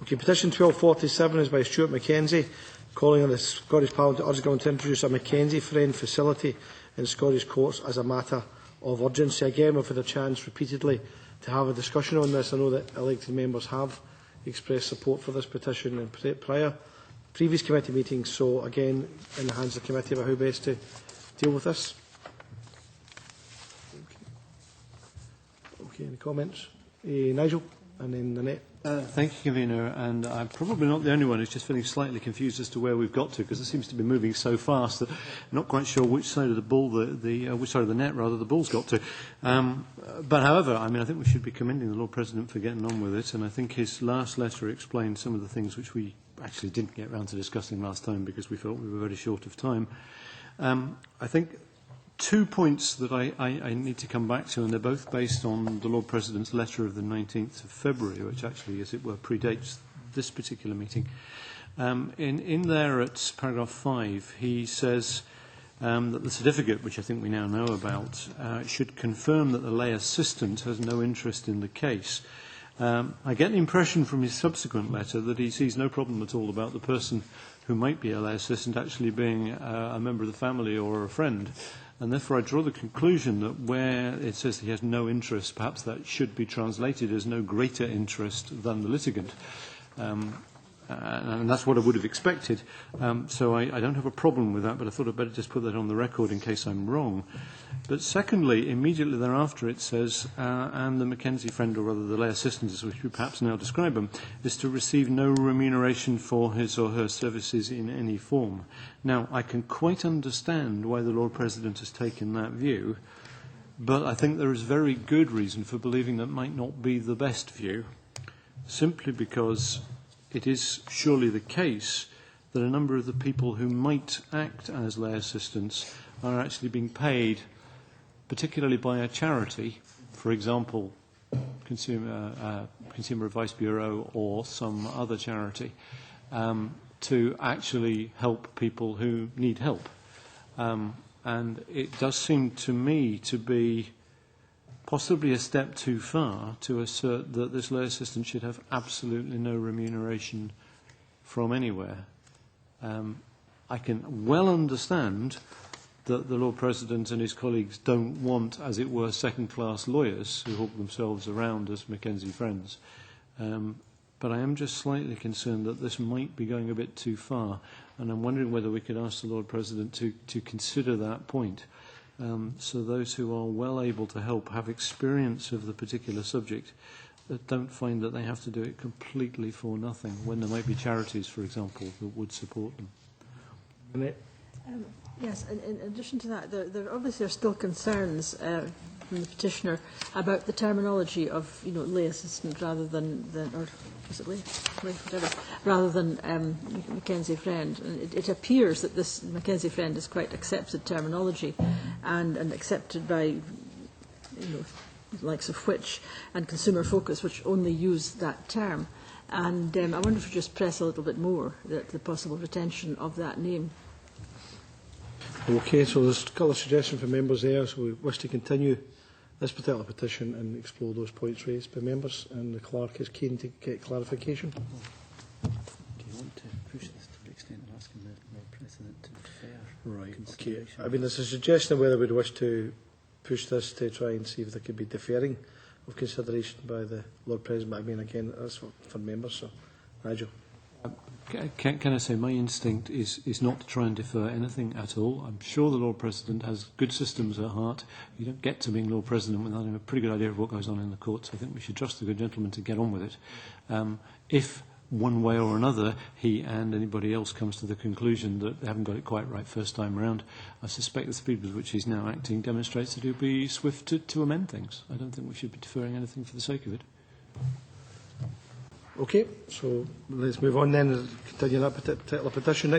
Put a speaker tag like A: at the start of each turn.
A: Okay, petition 1247 is by Stuart McKenzie, calling on the Scottish Parliament to urge the government to introduce a McKenzie Friend facility in Scottish courts as a matter of urgency. Again, we've had a chance repeatedly to have a discussion on this. I know that elected members have expressed support for this petition in previous committee meetings, so again, in the hands of the committee about how best to deal with this. Okay, any comments? Nigel, and then Nanette.
B: Thank you, Convener. And I'm probably not the only one who's just feeling slightly confused as to where we've got to, because it seems to be moving so fast that I'm not quite sure which side of the ball, which side of the net, rather, the ball's got to. But however, I mean, I think we should be commending the Lord President for getting on with it, and I think his last letter explained some of the things which we actually didn't get round to discussing last time because we felt we were very short of time. I think 2 points that I need to come back to, and they're both based on the Lord President's letter of the 19th of February, which actually, as it were, predates this particular meeting. In there at paragraph 5, he says that the certificate, which I think we now know about, should confirm that the lay assistant has no interest in the case. I get the impression from his subsequent letter that he sees no problem at all about the person who might be a lay assistant actually being a member of the family or a friend. And therefore I draw the conclusion that where it says he has no interest, perhaps that should be translated as no greater interest than the litigant. And that's what I would have expected. So I don't have a problem with that, but I thought I'd better just put that on the record in case I'm wrong. But secondly, immediately thereafter it says, and the McKenzie Friend, or rather the lay assistant, as we perhaps now describe him, is to receive no remuneration for his or her services in any form. Now, I can quite understand why the Lord President has taken that view, but I think there is very good reason for believing that might not be the best view, simply because it is surely the case that a number of the people who might act as lay assistants are actually being paid, particularly by a charity, for example, Consumer Advice Bureau or some other charity, to actually help people who need help. And it does seem to me to be possibly a step too far to assert that this lay assistant should have absolutely no remuneration from anywhere. I can well understand that the Lord President and his colleagues don't want, as it were, second-class lawyers who hawk themselves around as McKenzie Friends. But I am just slightly concerned that this might be going a bit too far, and I'm wondering whether we could ask the Lord President to consider that point. So those who are well able to help, have experience of the particular subject, that don't find that they have to do it completely for nothing, when there might be charities, for example, that would support them.
C: Yes, in addition to that, there obviously are still concerns from the petitioner about the terminology of, lay assistant rather than or is it lay, whatever, rather than McKenzie Friend. And it appears that this McKenzie Friend is quite accepted terminology and accepted by, the likes of Which and Consumer Focus, which only use that term. And I wonder if you just press a little bit more the possible retention of that name.
A: Okay, so there's a couple of suggestions from members there, so we wish to continue this particular petition and explore those points raised by members, and the clerk is keen to get clarification.
D: Do you want to push this to the extent of asking the Lord President to defer?
A: Right, okay. I mean, there's a suggestion of whether we'd wish to push this to try and see if there could be deferring of consideration by the Lord President. But I mean, again, that's for members, so Nigel.
B: Can I say my instinct is not to try and defer anything at all. I'm sure the Lord President has good systems at heart. You don't get to being Lord President without having a pretty good idea of what goes on in the courts. I think we should trust the good gentleman to get on with it. If one way or another he and anybody else comes to the conclusion that they haven't got it quite right first time round, I suspect the speed with which he's now acting demonstrates that he'll be swift to amend things. I don't think we should be deferring anything for the sake of it.
A: Okay, so let's move on then and continue that particular petition next.